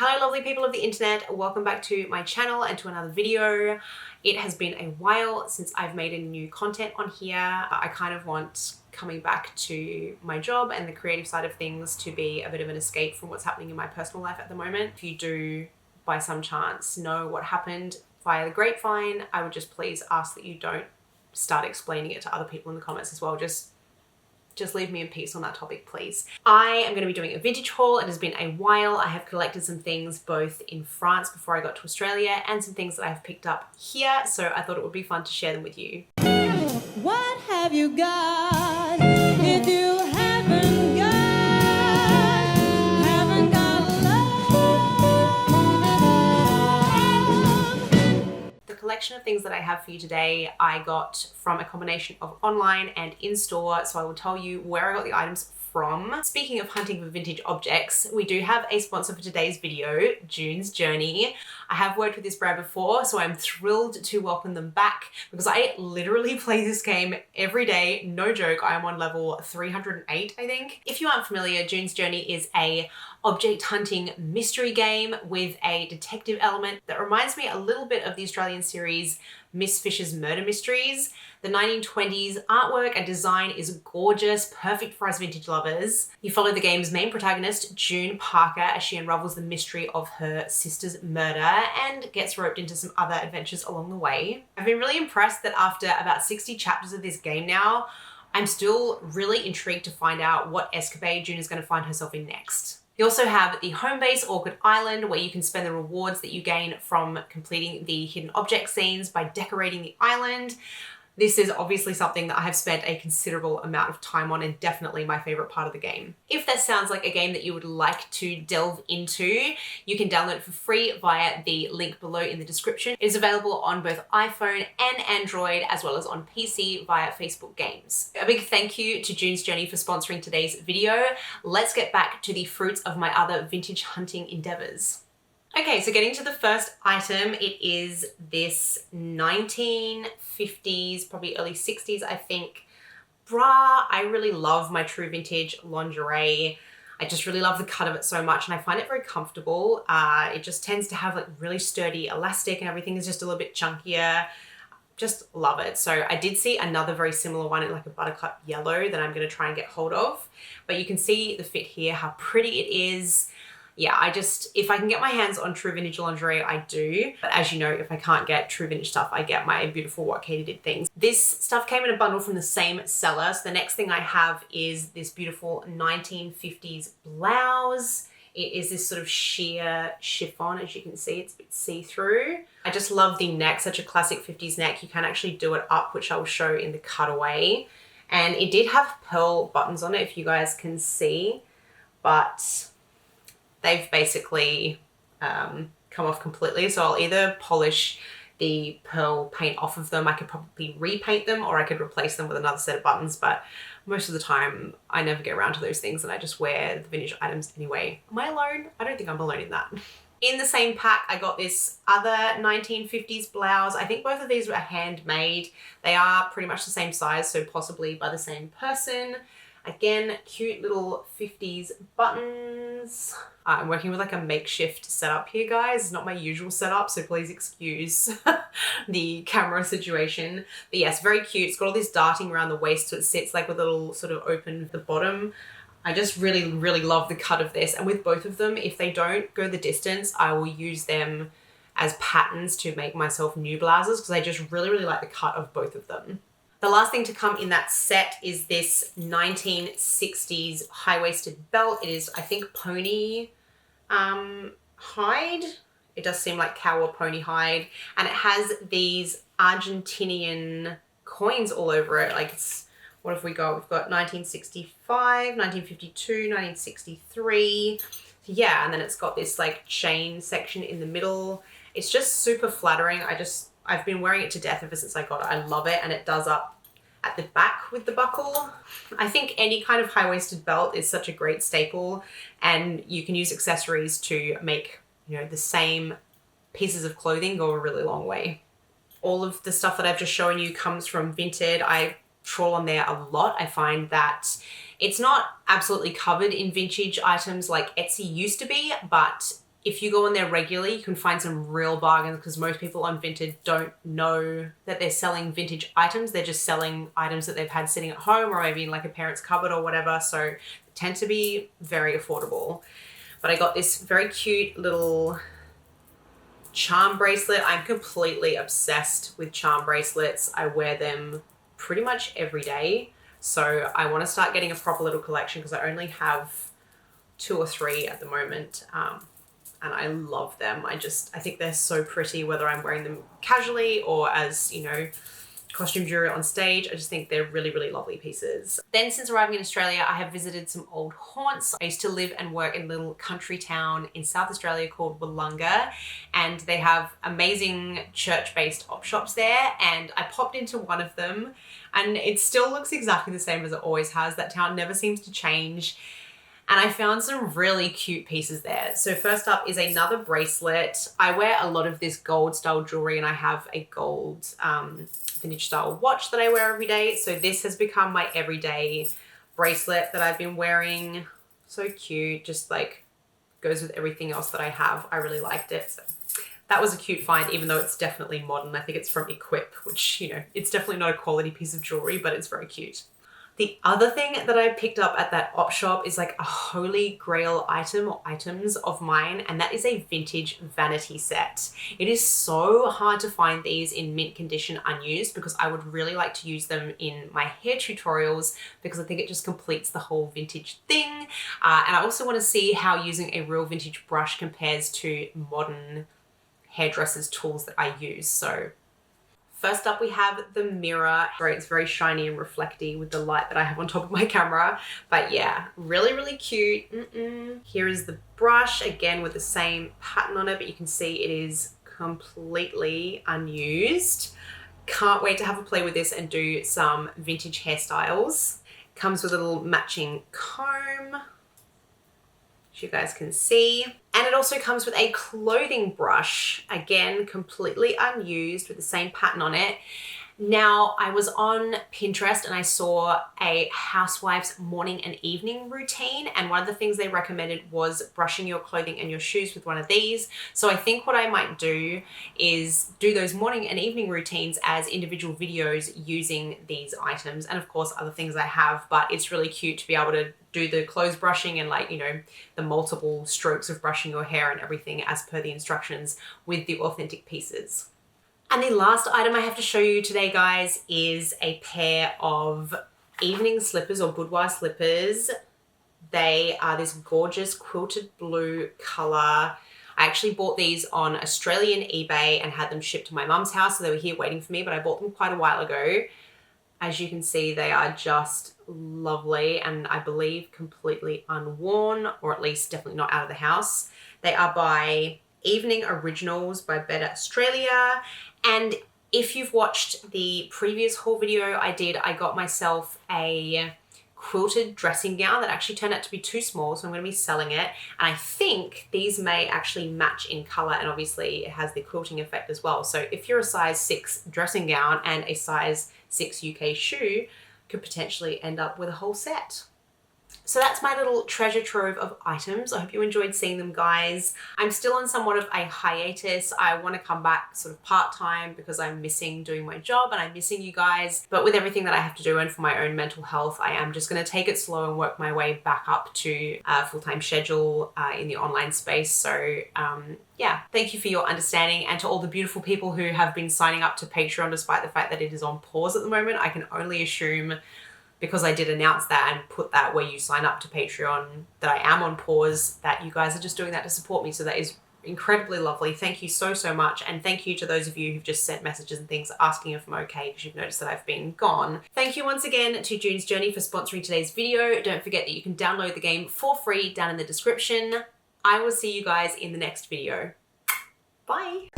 Hello lovely people of the internet, welcome back to my channel and to another video. It has been a while since I've made any new content on here. I kind of want coming back to my job and the creative side of things to be a bit of an escape from what's happening in my personal life at the moment. If you do by some chance know what happened via the grapevine, I would just please ask that you don't start explaining it to other people in the comments as well. Just leave me in peace on that topic, please. I am going to be doing a vintage haul. It has been a while. I have collected some things both in France before I got to Australia and some things that I have picked up here. So I thought it would be fun to share them with you. What have you got if you haven't got love? The collection of things that I have for you today, I got from a combination of online and in-store, so I will tell you where I got the items from. Speaking of hunting for vintage objects, we do have a sponsor for today's video, June's Journey. I have worked with this brand before, so I'm thrilled to welcome them back because I literally play this game every day. No joke, I am on level 308, I think. If you aren't familiar, June's Journey is a object hunting mystery game with a detective element that reminds me a little bit of the Australian series Miss Fisher's Murder Mysteries. The 1920s artwork and design is gorgeous, perfect for us vintage lovers. You follow the game's main protagonist, June Parker, as she unravels the mystery of her sister's murder and gets roped into some other adventures along the way. I've been really impressed that after about 60 chapters of this game now, I'm still really intrigued to find out what escapade June is going to find herself in next. You also have the home base, Orchid Island, where you can spend the rewards that you gain from completing the hidden object scenes by decorating the island. This is obviously something that I have spent a considerable amount of time on and definitely my favorite part of the game. If that sounds like a game that you would like to delve into, you can download it for free via the link below in the description. It is available on both iPhone and Android, as well as on PC via Facebook Games. A big thank you to June's Journey for sponsoring today's video. Let's get back to the fruits of my other vintage hunting endeavors. Okay, so getting to the first item, it is this 1950s, probably early 60s, I think, bra. I really love my true vintage lingerie. I just really love the cut of it so much and I find it very comfortable. It just tends to have like really sturdy elastic and everything is just a little bit chunkier. Just love it. So I did see another very similar one in like a buttercup yellow that I'm going to try and get hold of. But you can see the fit here, how pretty it is. Yeah, if I can get my hands on true vintage lingerie, I do. But as you know, if I can't get true vintage stuff, I get my beautiful What Katie Did things. This stuff came in a bundle from the same seller. So the next thing I have is this beautiful 1950s blouse. It is this sort of sheer chiffon, as you can see, it's a bit see-through. I just love the neck, such a classic 50s neck. You can actually do it up, which I will show in the cutaway. And it did have pearl buttons on it, if you guys can see, but they've basically come off completely. So I'll either polish the pearl paint off of them. I could probably repaint them or I could replace them with another set of buttons. But most of the time I never get around to those things and I just wear the vintage items anyway. Am I alone? I don't think I'm alone in that. In the same pack, I got this other 1950s blouse. I think both of these were handmade. They are pretty much the same size, so possibly by the same person. Again, cute little 50s buttons. I'm working with like a makeshift setup here, guys. It's not my usual setup, so please excuse the camera situation. But yes, very cute. It's got all this darting around the waist, so it sits like with a little sort of open at the bottom. I just really, really love the cut of this. And with both of them, if they don't go the distance, I will use them as patterns to make myself new blouses because I just really, really like the cut of both of them. The last thing to come in that set is this 1960s high-waisted belt. It is, I think, pony hide. It does seem like cow or pony hide. And it has these Argentinian coins all over it. Like it's, what have we got? We've got 1965, 1952, 1963. Yeah, and then it's got this like chain section in the middle. It's just super flattering. I've been wearing it to death ever since I got it. I love it, and it does up at the back with the buckle. I think any kind of high-waisted belt is such a great staple, and you can use accessories to make, you know, the same pieces of clothing go a really long way. All of the stuff that I've just shown you comes from Vinted. I trawl on there a lot. I find that it's not absolutely covered in vintage items like Etsy used to be, but if you go on there regularly, you can find some real bargains because most people on Vinted don't know that they're selling vintage items. They're just selling items that they've had sitting at home or maybe in like a parent's cupboard or whatever. So they tend to be very affordable. But I got this very cute little charm bracelet. I'm completely obsessed with charm bracelets. I wear them pretty much every day. So I want to start getting a proper little collection because I only have 2 or 3 at the moment. And I love them. I think they're so pretty, whether I'm wearing them casually or as, you know, costume jewelry on stage. I just think they're really, really lovely pieces. Then since arriving in Australia, I have visited some old haunts. I used to live and work in a little country town in South Australia called Wollonga, and they have amazing church-based op shops there. And I popped into one of them and it still looks exactly the same as it always has. That town never seems to change. And I found some really cute pieces there. So first up is another bracelet. I wear a lot of this gold style jewelry and I have a gold vintage style watch that I wear every day. So this has become my everyday bracelet that I've been wearing. So cute, just like goes with everything else that I have. I really liked it. So that was a cute find, even though it's definitely modern. I think it's from Equip, which, you know, it's definitely not a quality piece of jewelry, but it's very cute. The other thing that I picked up at that op shop is like a holy grail item or items of mine, and that is a vintage vanity set. It is so hard to find these in mint condition unused because I would really like to use them in my hair tutorials because I think it just completes the whole vintage thing. And I also want to see how using a real vintage brush compares to modern hairdressers tools that I use. So first up, we have the mirror. It's very shiny and reflecty with the light that I have on top of my camera. But yeah, really, really cute. Here is the brush, again with the same pattern on it, but you can see it is completely unused. Can't wait to have a play with this and do some vintage hairstyles. Comes with a little matching comb, which you guys can see. And it also comes with a clothing brush, again, completely unused with the same pattern on it. Now, I was on Pinterest and I saw a housewife's morning and evening routine, and one of the things they recommended was brushing your clothing and your shoes with one of these. So I think what I might do is do those morning and evening routines as individual videos using these items, and of course other things I have, but it's really cute to be able to do the clothes brushing and, like, you know, the multiple strokes of brushing your hair and everything as per the instructions with the authentic pieces. And the last item I have to show you today, guys, is a pair of evening slippers or boudoir slippers. They are this gorgeous quilted blue color. I actually bought these on Australian eBay and had them shipped to my mum's house, so they were here waiting for me, but I bought them quite a while ago. As you can see, they are just lovely and I believe completely unworn, or at least definitely not out of the house. They are by Evening Originals by Better Australia. And if you've watched the previous haul video I did, I got myself a quilted dressing gown that actually turned out to be too small, so I'm going to be selling it. And I think these may actually match in color, and obviously it has the quilting effect as well. So if you're a size 6 dressing gown and a size 6 UK shoe, could potentially end up with a whole set. So that's my little treasure trove of items. I hope you enjoyed seeing them, guys. I'm still on somewhat of a hiatus. I want to come back sort of part-time because I'm missing doing my job and I'm missing you guys. But with everything that I have to do and for my own mental health, I am just going to take it slow and work my way back up to a full-time schedule in the online space. So yeah, thank you for your understanding, and to all the beautiful people who have been signing up to Patreon despite the fact that it is on pause at the moment. I can only assume, because I did announce that and put that where you sign up to Patreon, that I am on pause, that you guys are just doing that to support me. So that is incredibly lovely. Thank you so, so much. And thank you to those of you who've just sent messages and things asking if I'm okay because you've noticed that I've been gone. Thank you once again to June's Journey for sponsoring today's video. Don't forget that you can download the game for free down in the description. I will see you guys in the next video. Bye.